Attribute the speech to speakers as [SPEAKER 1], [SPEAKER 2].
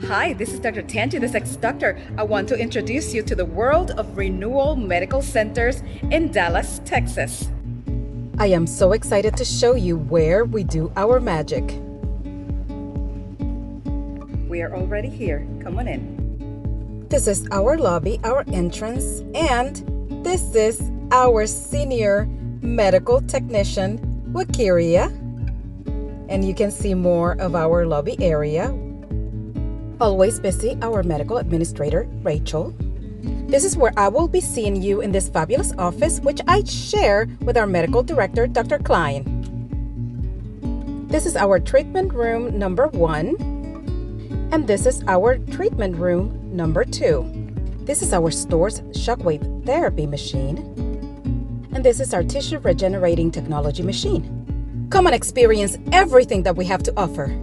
[SPEAKER 1] Hi, this is Dr. Tanji, the sex doctor. I want to introduce you to the world of Renewal Medical Centers in Dallas, Texas.
[SPEAKER 2] I am so excited to show you where we do our magic.
[SPEAKER 1] We are already here. Come on in.
[SPEAKER 2] This is our lobby, our entrance, and this is our senior medical technician, Wakiria. And you can see more of our lobby area. Always busy, our medical administrator, Rachel. This is where I will be seeing you in this fabulous office, which I share with our medical director, Dr. Klein. This is our treatment room number 1, and this is our treatment room number 2. This is our store's shockwave therapy machine, and this is our tissue regenerating technology machine. Come and experience everything that we have to offer.